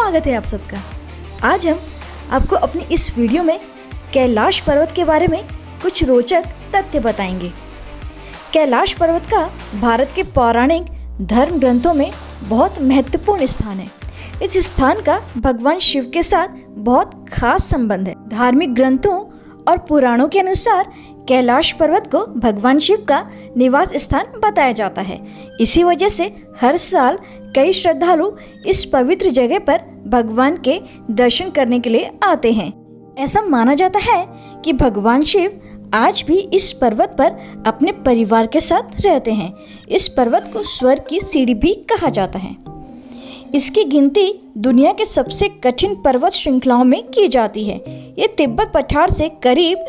स्वागत है आप सबका। आज हम आपको अपनी इस वीडियो में कैलाश पर्वत के बारे में कुछ रोचक तथ्य बताएंगे। कैलाश पर्वत का भारत के पौराणिक धर्म ग्रंथों में बहुत महत्वपूर्ण स्थान है। इस स्थान का भगवान शिव के साथ बहुत खास संबंध है। धार्मिक ग्रंथों और पुराणों के अनुसार कैलाश पर्वत को भगवान शिव का निवास स्थान बताया जाता है। इसी वजह से हर साल कई श्रद्धालु इस पवित्र जगह पर भगवान के दर्शन करने के लिए आते हैं। ऐसा माना जाता है कि भगवान शिव आज भी इस पर्वत पर अपने परिवार के साथ रहते हैं। इस पर्वत को स्वर्ग की सीढ़ी भी कहा जाता है। इसकी गिनती दुनिया के सबसे कठिन पर्वत श्रृंखलाओं में की जाती है। ये तिब्बत पठार से करीब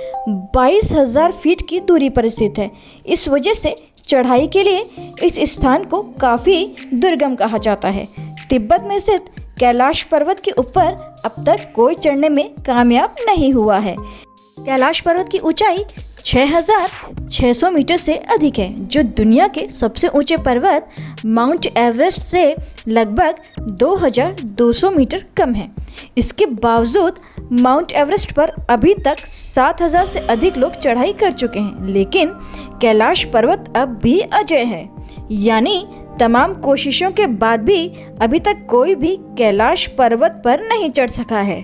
22,000 फीट की दूरी पर स्थित है। इस वजह से चढ़ाई के लिए इस स्थान को काफ़ी दुर्गम कहा जाता है। तिब्बत में स्थित कैलाश पर्वत के ऊपर अब तक कोई चढ़ने में कामयाब नहीं हुआ है। कैलाश पर्वत की ऊंचाई 6,600 मीटर से अधिक है, जो दुनिया के सबसे ऊंचे पर्वत माउंट एवरेस्ट से लगभग 2,200 मीटर कम है। इसके बावजूद माउंट एवरेस्ट पर अभी तक 7,000 से अधिक लोग चढ़ाई कर चुके हैं, लेकिन कैलाश पर्वत अब भी अजेय है। यानी तमाम कोशिशों के बाद भी अभी तक कोई भी कैलाश पर्वत पर नहीं चढ़ सका है।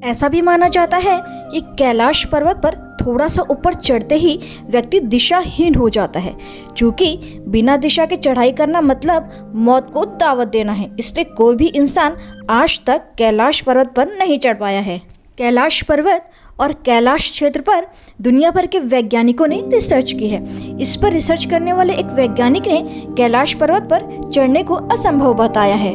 ऐसा भी माना जाता है कि कैलाश पर्वत पर थोड़ा सा ऊपर चढ़ते ही व्यक्ति दिशाहीन हो जाता है। क्योंकि बिना दिशा के चढ़ाई करना मतलब मौत को दावत देना है, इसलिए कोई भी इंसान आज तक कैलाश पर्वत पर नहीं चढ़ पाया है। कैलाश पर्वत और कैलाश क्षेत्र पर दुनिया भर के वैज्ञानिकों ने रिसर्च की है। इस पर रिसर्च करने वाले एक वैज्ञानिक ने कैलाश पर्वत पर चढ़ने को असंभव बताया है।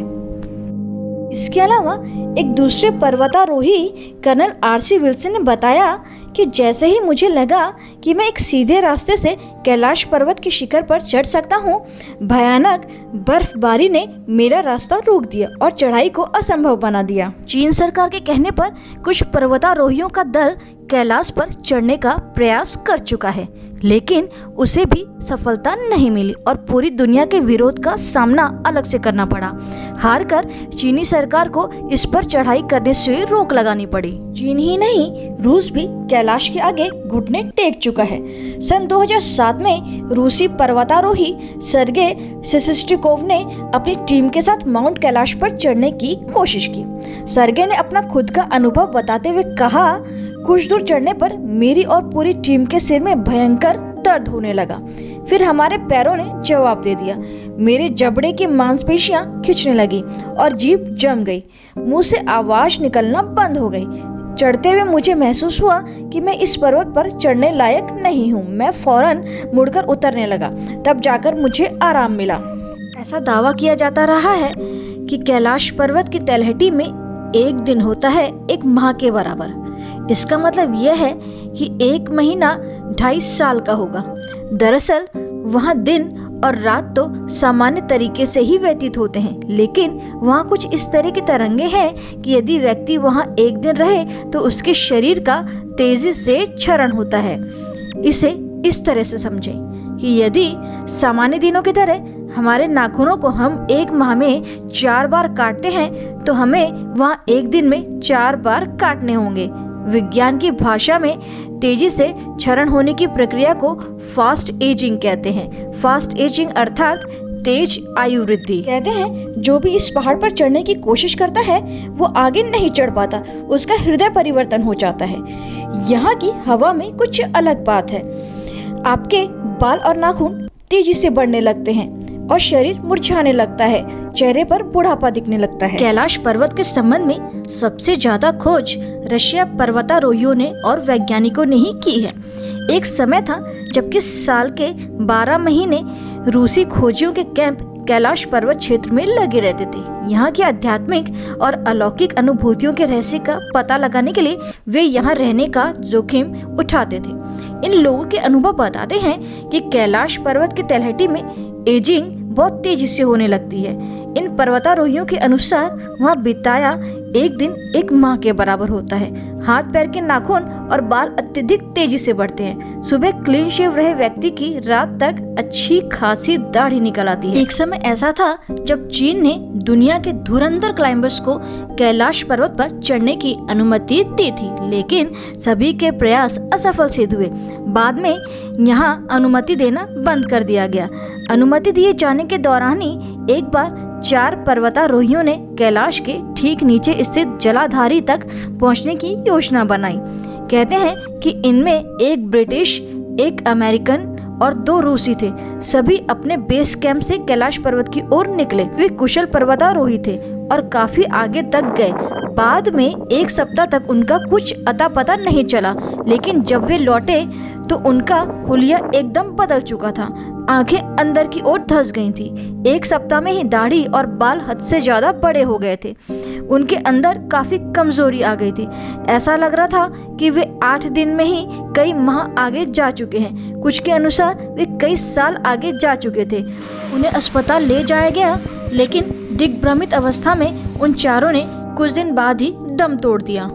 इसके अलावा एक दूसरे पर्वतारोही कर्नल आर.सी. विल्सन ने बताया कि जैसे ही मुझे लगा कि मैं एक सीधे रास्ते से कैलाश पर्वत के शिखर पर चढ़ सकता हूँ, भयानक बर्फबारी ने मेरा रास्ता रोक दिया और चढ़ाई को असंभव बना दिया। चीन सरकार के कहने पर कुछ पर्वतारोहियों का दल कैलाश पर चढ़ने का प्रयास कर चुका है, लेकिन उसे भी सफलता नहीं मिली और पूरी दुनिया के विरोध का सामना अलग से करना पड़ा। हारकर चीनी सरकार को इस पर चढ़ाई करने से रोक लगानी पड़ी। चीन ही नहीं, रूस भी कैलाश के आगे घुटने टेक चुका है। सन 2007 में रूसी पर्वतारोही सर्गे सिसिस्टिकोव ने अपनी टीम के साथ माउंट कैलाश पर चढ़ने की कोशिश की। सर्गे ने अपना खुद का अनुभव बताते हुए कहा, कुछ दूर चढ़ने पर मेरी और पूरी टीम के सिर में भयंकर दर्द होने लगा। फिर हमारे पैरों ने जवाब दे दिया। मेरे जबड़े की मांसपेशियां खिंचने लगी और जीभ जम गई। मुंह से आवाज निकलना बंद हो गई। चढ़ते हुए मुझे महसूस हुआ कि मैं इस पर्वत पर चढ़ने लायक नहीं हूँ। मैं फौरन मुड़कर उतरने लगा, तब जाकर मुझे आराम मिला। ऐसा दावा किया जाता रहा है कि कैलाश पर्वत की तलहटी में एक दिन होता है एक माह के बराबर। इसका मतलब यह है कि एक महीना 2.5 साल का होगा। दरअसल वहाँ दिन और रात तो सामान्य तरीके से ही व्यतीत होते हैं, लेकिन वहाँ कुछ इस तरह की तरंगे हैं कि यदि व्यक्ति वहाँ एक दिन रहे तो उसके शरीर का तेजी से क्षरण होता है। इसे इस तरह से समझें कि यदि सामान्य दिनों की तरह हमारे नाखूनों को हम एक माह में 4 बार काटते हैं, तो हमें वहाँ एक दिन में 4 बार काटने होंगे। विज्ञान की भाषा में तेजी से क्षरण होने की प्रक्रिया को फास्ट एजिंग कहते हैं। फास्ट एजिंग अर्थात तेज आयु वृद्धि। कहते हैं जो भी इस पहाड़ पर चढ़ने की कोशिश करता है वो आगे नहीं चढ़ पाता, उसका हृदय परिवर्तन हो जाता है। यहाँ की हवा में कुछ अलग बात है। आपके बाल और नाखून तेजी से बढ़ने लगते हैं और शरीर मुरझाने लगता है, चेहरे पर बुढ़ापा दिखने लगता है। कैलाश पर्वत के संबंध में सबसे ज्यादा खोज रशिया पर्वतारोहियों ने और वैज्ञानिकों ने ही की है। एक समय था जबकि साल के 12 महीने रूसी खोजियों के कैंप कैलाश पर्वत क्षेत्र में लगे रहते थे। यहाँ की आध्यात्मिक और अलौकिक अनुभूतियों के रहस्य का पता लगाने के लिए वे यहाँ रहने का जोखिम उठाते थे। इन लोगों के अनुभव बताते हैं कि कैलाश पर्वत की तलहटी में एजिंग बहुत तेजी से होने लगती है। इन पर्वतारोहियों के अनुसार वहाँ बिताया एक दिन एक माह के बराबर होता है। हाथ पैर के नाखून और बाल अत्यधिक तेजी से बढ़ते हैं। सुबह क्लीन शेव रहे व्यक्ति की रात तक अच्छी खासी दाढ़ी निकल आती है। एक समय ऐसा था जब चीन ने दुनिया के धुरंधर क्लाइंबर्स को कैलाश पर्वत पर चढ़ने की अनुमति दी थी, लेकिन सभी के प्रयास असफल सिद्ध हुए। बाद में यहाँ अनुमति देना बंद कर दिया गया। अनुमति दिए जाने के दौरान ही एक बार 4 पर्वतारोहियों ने कैलाश के ठीक नीचे स्थित जलाधारी तक पहुंचने की योजना बनाई। कहते हैं कि इनमें एक ब्रिटिश, एक अमेरिकन और 2 रूसी थे। सभी अपने बेस कैंप से कैलाश पर्वत की ओर निकले। वे कुशल पर्वतारोही थे और काफी आगे तक गए। बाद में 1 सप्ताह तक उनका कुछ अता पता नहीं चला, लेकिन जब वे लौटे तो उनका हुलिया एकदम बदल चुका था। आंखें अंदर की ओर धंस गई थी। 1 सप्ताह में ही दाढ़ी और बाल हद से ज्यादा बड़े हो गए थे। उनके अंदर काफी कमजोरी आ गई थी। ऐसा लग रहा था कि वे 8 दिन में ही कई माह आगे जा चुके हैं। कुछ के अनुसार वे कई साल आगे जा चुके थे। उन्हें अस्पताल ले जाया गया, लेकिन दिग्भ्रमित अवस्था में उन चारों ने कुछ दिन बाद ही दम तोड़ दिया।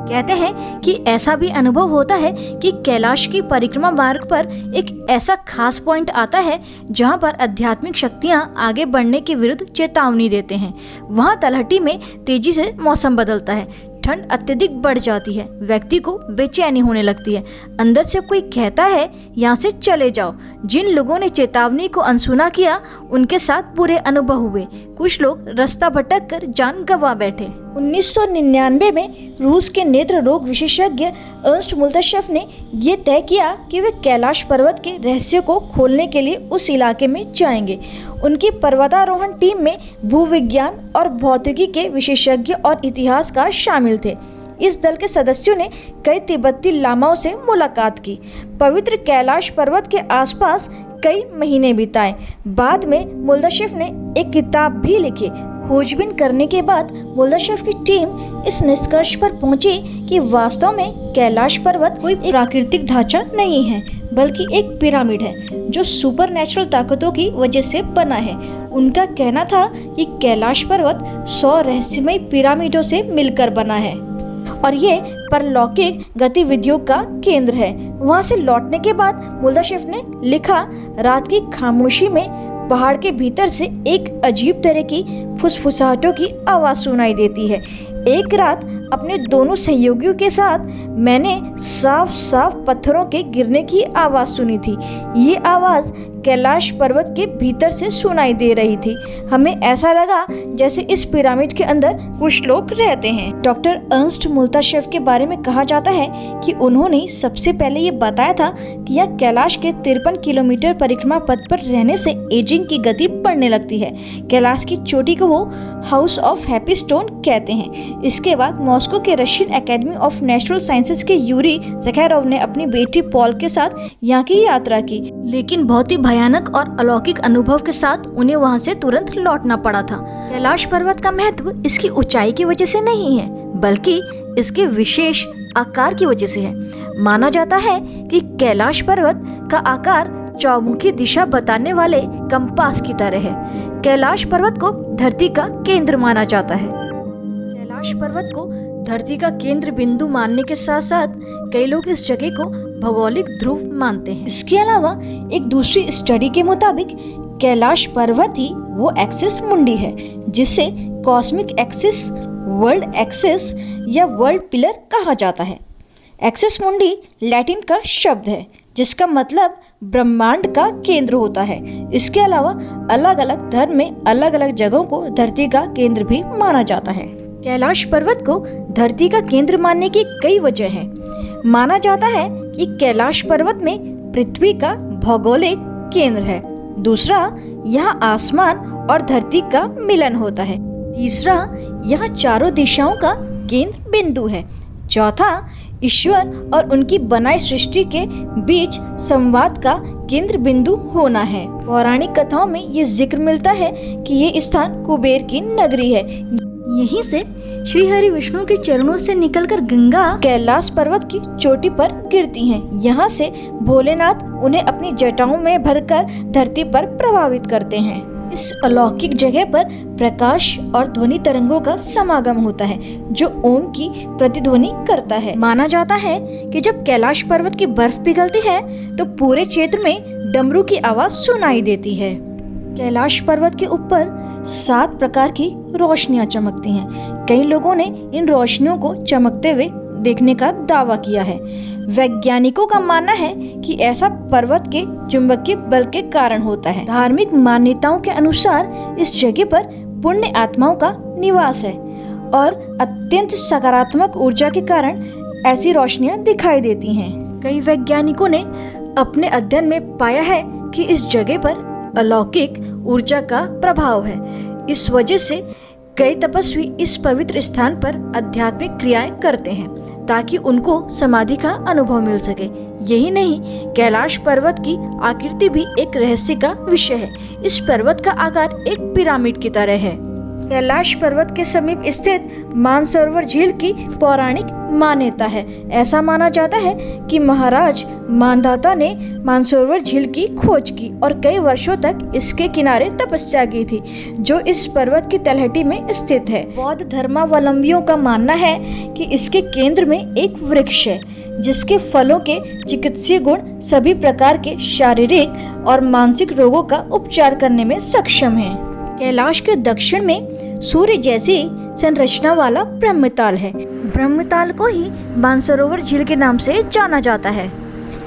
कहते हैं कि ऐसा भी अनुभव होता है कि कैलाश की परिक्रमा मार्ग पर एक ऐसा खास पॉइंट आता है जहां पर आध्यात्मिक शक्तियां आगे बढ़ने के विरुद्ध चेतावनी देते हैं। वहां तलहटी में तेजी से मौसम बदलता है। ठंड अत्यधिक बढ़ जाती है। व्यक्ति को बेचैनी होने लगती है। अंदर से कोई कहता है यहाँ से चले जाओ। जिन लोगों ने चेतावनी को अनसुना किया उनके साथ बुरे अनुभव हुए। कुछ लोग रास्ता भटक कर जान गंवा बैठे। 1999 में रूस के नेत्र रोग विशेषज्ञ अर्न्स्ट मुल्तशेफ ने ये तय किया कि वे कैलाश पर्वत के रहस्य को खोलने के लिए उस इलाके में जाएंगे। उनकी पर्वतारोहण टीम में भूविज्ञान और भौतिकी के विशेषज्ञ और इतिहासकार शामिल थे। इस दल के सदस्यों ने कई तिब्बती लामाओं से मुलाकात की, पवित्र कैलाश पर्वत के आसपास कई महीने बिताए। बाद में मुल्तशेफ ने एक किताब भी लिखी। खोजबीन करने के बाद मुल्तशेफ की टीम इस निष्कर्ष पर पहुंची कि वास्तव में कैलाश पर्वत कोई प्राकृतिक ढांचा नहीं है, बल्कि एक पिरामिड है जो सुपरनैचुरल ताकतों की वजह से बना है। उनका कहना था कि कैलाश पर्वत 100 रहस्यमय पिरामिडों से मिलकर बना है और ये परलौकिक गतिविधियों का केंद्र है। वहां से लौटने के बाद मुल्तशेफ ने लिखा, रात की खामोशी में पहाड़ के भीतर से एक अजीब तरह की फुसफुसाहटों की आवाज सुनाई देती है। एक रात अपने दोनों सहयोगियों के साथ मैंने साफ साफ पत्थरों के गिरने की आवाज सुनी थी। ये आवाज कैलाश पर्वत के भीतर से सुनाई दे रही थी। हमें ऐसा लगा जैसे इस पिरामिड के अंदर कुछ लोग रहते हैं। डॉक्टर अर्न्स्ट मुल्तशेफ के बारे में कहा जाता है कि उन्होंने सबसे पहले ये बताया था कि यह कैलाश के 53 किलोमीटर परिक्रमा पथ पर रहने से एजिंग की गति बढ़ने लगती है। कैलाश की चोटी को वो हाउस ऑफ हैप्पी स्टोन कहते हैं। इसके बाद मॉस्को के Russian academy of natural sciences के यूरी ज़खैरोव ने अपनी बेटी पॉल के साथ यहाँ की यात्रा की, लेकिन बहुत ही भयानक और अलौकिक अनुभव के साथ उन्हें वहाँ से तुरंत लौटना पड़ा था। कैलाश पर्वत का महत्व इसकी ऊंचाई की वजह से नहीं है, बल्कि इसके विशेष आकार की वजह से है। माना जाता है कि कैलाश पर्वत का आकार चौमुखी दिशा बताने वाले कंपास की तरह है। कैलाश पर्वत को धरती का केंद्र माना जाता है। कैलाश पर्वत को धरती का केंद्र बिंदु मानने के साथ साथ कई लोग इस जगह को भौगोलिक ध्रुव मानते हैं। इसके अलावा एक दूसरी स्टडी के मुताबिक कैलाश पर्वत ही वो एक्सिस मुंडी है जिसे कॉस्मिक एक्सिस, वर्ल्ड एक्सिस या वर्ल्ड पिलर कहा जाता है। एक्सिस मुंडी लैटिन का शब्द है जिसका मतलब ब्रह्मांड का केंद्र होता है। इसके अलावा अलग अलग धर्म में अलग अलग जगहों को धरती का केंद्र भी माना जाता है। कैलाश पर्वत को धरती का केंद्र मानने की कई वजह हैं। माना जाता है कि कैलाश पर्वत में पृथ्वी का भौगोलिक केंद्र है। दूसरा, यहाँ आसमान और धरती का मिलन होता है। तीसरा, यहाँ चारों दिशाओं का केंद्र बिंदु है। चौथा, ईश्वर और उनकी बनाई सृष्टि के बीच संवाद का केंद्र बिंदु होना है। पौराणिक कथाओं में ये जिक्र मिलता है कि ये स्थान कुबेर की नगरी है। यहीं से श्री हरि विष्णु के चरणों से निकलकर गंगा कैलाश पर्वत की चोटी पर गिरती हैं। यहाँ से भोलेनाथ उन्हें अपनी जटाओं में भरकर धरती पर प्रभावित करते हैं। इस अलौकिक जगह पर प्रकाश और ध्वनि तरंगों का समागम होता है जो ओम की प्रतिध्वनि करता है। माना जाता है कि जब कैलाश पर्वत की बर्फ पिघलती है तो पूरे क्षेत्र में डमरू की आवाज सुनाई देती है। कैलाश पर्वत के ऊपर 7 प्रकार की रोशनियां चमकती हैं। कई लोगों ने इन रोशनियों को चमकते हुए देखने का दावा किया है। वैज्ञानिकों का मानना है कि ऐसा पर्वत के चुंबकीय बल के कारण होता है। धार्मिक मान्यताओं के अनुसार इस जगह पर पुण्य आत्माओं का निवास है और अत्यंत सकारात्मक ऊर्जा के कारण ऐसी रोशनियां दिखाई देती हैं। कई वैज्ञानिकों ने अपने अध्ययन में पाया है कि इस जगह पर अलौकिक ऊर्जा का प्रभाव है। इस वजह से कई तपस्वी इस पवित्र स्थान पर आध्यात्मिक क्रियाएं करते हैं ताकि उनको समाधि का अनुभव मिल सके। यही नहीं, कैलाश पर्वत की आकृति भी एक रहस्य का विषय है। इस पर्वत का आकार एक पिरामिड की तरह है। कैलाश पर्वत के समीप स्थित मानसरोवर झील की पौराणिक मान्यता है। ऐसा माना जाता है कि महाराज मानधाता ने मानसरोवर झील की खोज की और कई वर्षों तक इसके किनारे तपस्या की थी, जो इस पर्वत की तलहटी में स्थित है। बौद्ध धर्मावलंबियों का मानना है कि इसके केंद्र में एक वृक्ष है जिसके फलों के चिकित्सीय गुण सभी प्रकार के शारीरिक और मानसिक रोगों का उपचार करने में सक्षम है। कैलाश के दक्षिण में सूर्य जैसी संरचना वाला ब्रह्मताल है। ब्रह्मताल को ही मानसरोवर झील के नाम से जाना जाता है,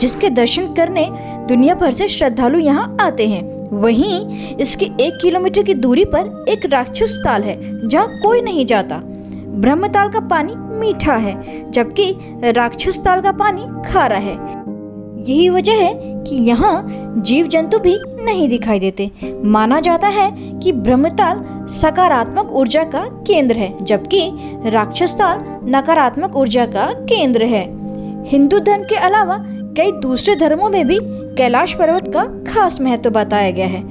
जिसके दर्शन करने दुनिया भर से श्रद्धालु यहाँ आते हैं। वहीं इसके 1 किलोमीटर की दूरी पर एक राक्षस ताल है जहाँ कोई नहीं जाता। ब्रह्मताल का पानी मीठा है जबकि राक्षस ताल का पानी खारा है। यही वजह है कि यहाँ जीव जंतु भी नहीं दिखाई देते। माना जाता है कि ब्रह्मताल सकारात्मक ऊर्जा का केंद्र है जबकि राक्षस ताल नकारात्मक ऊर्जा का केंद्र है। हिंदू धर्म के अलावा कई दूसरे धर्मों में भी कैलाश पर्वत का खास महत्व बताया गया है।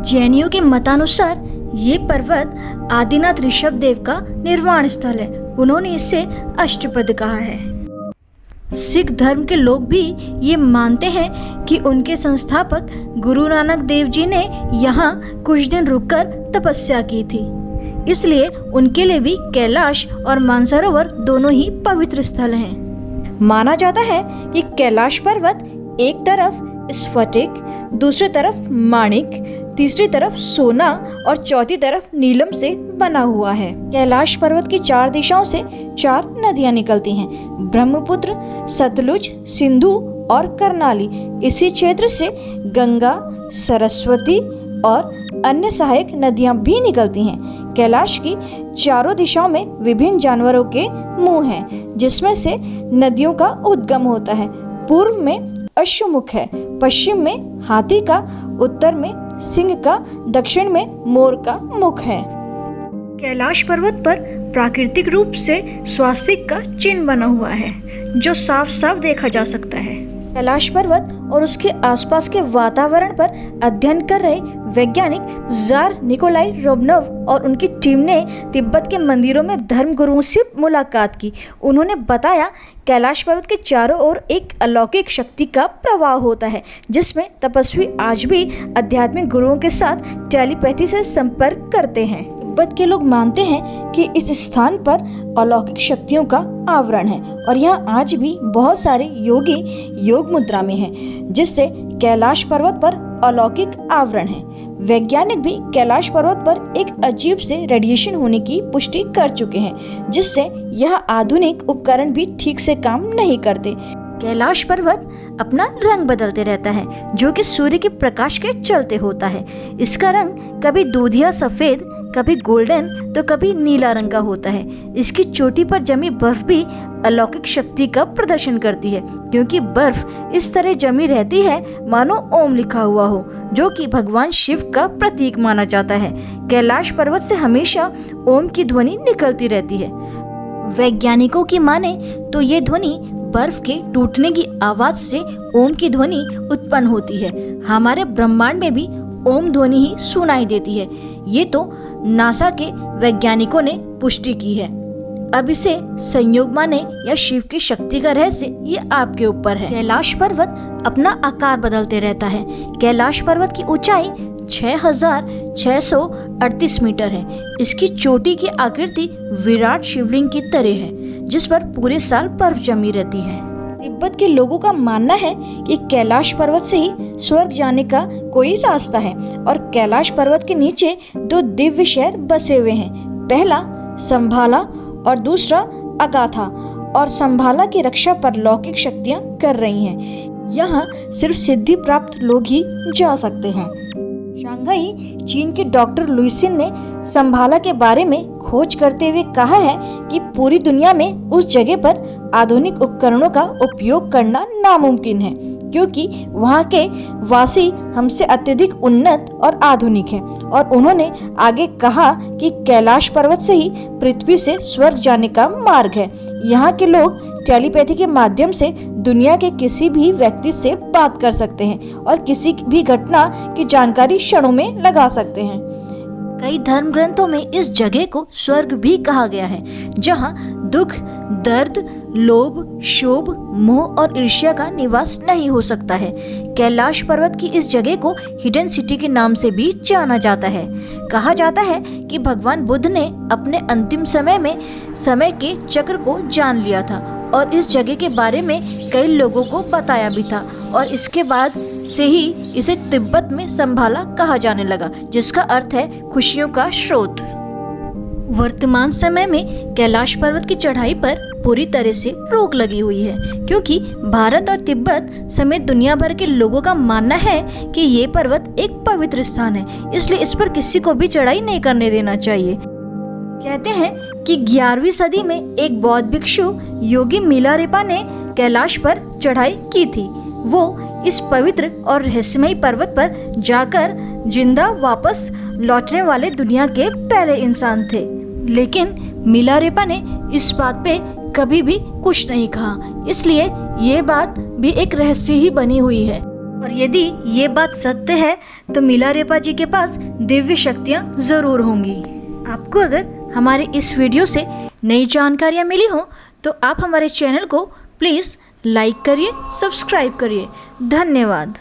जैनियों के मतानुसार ये पर्वत आदिनाथ ऋषभ देव का निर्वाण स्थल है। उन्होंने इसे अष्टपद कहा है। सिख धर्म के लोग भी ये मानते हैं कि उनके संस्थापक गुरु नानक देव जी ने यहाँ कुछ दिन रुककर तपस्या की थी, इसलिए उनके लिए भी कैलाश और मानसरोवर दोनों ही पवित्र स्थल हैं। माना जाता है कि कैलाश पर्वत एक तरफ स्फटिक, दूसरी तरफ माणिक, तीसरी तरफ सोना और चौथी तरफ नीलम से बना हुआ है। कैलाश पर्वत की 4 दिशाओं से 4 नदियां निकलती हैं, ब्रह्मपुत्र, सतलुज, सिंधु और करनाली। इसी क्षेत्र से गंगा, सरस्वती और अन्य सहायक नदियां भी निकलती हैं। कैलाश की चारों दिशाओं में विभिन्न जानवरों के मुंह हैं, जिसमें से नदियों का उद्गम होता है। पूर्व में अश्वमुख है, पश्चिम में हाथी का, उत्तर में सिंह का, दक्षिण में मोर का मुख है। कैलाश पर्वत पर प्राकृतिक रूप से स्वास्तिक का चिन्ह बना हुआ है जो साफ साफ देखा जा सकता है। कैलाश पर्वत और उसके आसपास के वातावरण पर अध्ययन कर रहे वैज्ञानिक जार निकोलाई रोमनोव और उनकी टीम ने तिब्बत के मंदिरों में धर्म गुरुओं से मुलाकात की। उन्होंने बताया कैलाश पर्वत के चारों ओर एक अलौकिक शक्ति का प्रवाह होता है, जिसमें तपस्वी आज भी आध्यात्मिक गुरुओं के साथ टेलीपैथी से संपर्क करते हैं। तिब्बत के लोग मानते हैं कि इस स्थान पर अलौकिक शक्तियों का आवरण है और यहाँ आज भी बहुत सारे योगी योग मुद्रा में हैं, जिससे कैलाश पर्वत पर अलौकिक आवरण है। वैज्ञानिक भी कैलाश पर्वत पर एक अजीब से रेडिएशन होने की पुष्टि कर चुके हैं, जिससे यह आधुनिक उपकरण भी ठीक से काम नहीं करते। कैलाश पर्वत अपना रंग बदलते रहता है, जो कि सूर्य के प्रकाश के चलते होता है। इसका रंग कभी दूधिया सफेद, कभी गोल्डन तो कभी नीला रंग का होता है। इसकी चोटी पर जमी बर्फ भी अलौकिक शक्ति का प्रदर्शन करती है, क्योंकि बर्फ इस तरह जमी रहती है मानो ओम लिखा हुआ हो, जो कि भगवान शिव का प्रतीक माना जाता है। कैलाश पर्वत से हमेशा ओम की ध्वनि निकलती रहती है। वैज्ञानिकों की माने तो ये ध्वनि बर्फ के टूटने की आवाज से ओम की ध्वनि उत्पन्न होती है। हमारे ब्रह्मांड में भी ओम ध्वनि ही सुनाई देती है। ये तो नासा के वैज्ञानिकों ने पुष्टि की है। अब इसे संयोग माने या शिव की शक्ति का रहस्य, ये आपके ऊपर है। कैलाश पर्वत अपना आकार बदलते रहता है। कैलाश पर्वत की ऊंचाई 638 मीटर है। इसकी चोटी की आकृति विराट शिवलिंग की तरह है, जिस पर पूरे साल बर्फ जमी रहती है। तिब्बत के लोगों का मानना है कि कैलाश पर्वत से ही स्वर्ग जाने का कोई रास्ता है और कैलाश पर्वत के नीचे 2 दिव्य शहर बसे हुए हैं। पहला संभाला और दूसरा अगाथा, और संभाला की रक्षा पर लौकिक शक्तियां कर रही हैं। यहाँ सिर्फ सिद्धि प्राप्त लोग ही जा सकते हैं। शांघाई चीन के डॉक्टर लुइसिन ने संभाला के बारे में खोज करते हुए कहा है कि पूरी दुनिया में उस जगह पर आधुनिक उपकरणों का उपयोग करना नामुमकिन है, क्योंकि वहाँ के वासी हमसे अत्यधिक उन्नत और आधुनिक हैं। और उन्होंने आगे कहा कि कैलाश पर्वत से ही पृथ्वी से स्वर्ग जाने का मार्ग है। यहाँ के लोग टेलीपैथी के माध्यम से दुनिया के किसी भी व्यक्ति से बात कर सकते हैं और किसी भी घटना की जानकारी क्षणों में लगा सकते हैं। कई धर्म ग्रंथों में इस जगह को स्वर्ग भी कहा गया है, जहाँ दुख, दर्द, लोभ, शोभ, मोह और ईर्ष्या का निवास नहीं हो सकता है। कैलाश पर्वत की इस जगह को हिडन सिटी के नाम से भी जाना जाता है। कहा जाता है कि भगवान बुद्ध ने अपने अंतिम समय में समय के चक्र को जान लिया था और इस जगह के बारे में कई लोगों को बताया भी था, और इसके बाद से ही इसे तिब्बत में संभाला कहा जाने लगा, जिसका अर्थ है खुशियों का स्रोत। वर्तमान समय में कैलाश पर्वत की चढ़ाई पर पूरी तरह से रोक लगी हुई है, क्योंकि भारत और तिब्बत समेत दुनिया भर के लोगों का मानना है कि ये पर्वत एक पवित्र स्थान है, इसलिए इस पर किसी को भी चढ़ाई नहीं करने देना चाहिए। कहते हैं कि 11वीं सदी में एक बौद्ध भिक्षु योगी मिलारेपा ने कैलाश पर चढ़ाई की थी। वो इस पवित्र और रहस्यमयी पर्वत पर जाकर जिंदा वापस लौटने वाले दुनिया के पहले इंसान थे, लेकिन मिलारेपा ने इस बात पे कभी भी कुछ नहीं कहा, इसलिए ये बात भी एक रहस्य ही बनी हुई है। और यदि ये बात सत्य है तो मिलारेपा जी के पास दिव्य शक्तियाँ जरूर होंगी। आपको अगर हमारे इस वीडियो से नई जानकारियाँ मिली हो तो आप हमारे चैनल को प्लीज़ लाइक करिए, सब्सक्राइब करिए। धन्यवाद।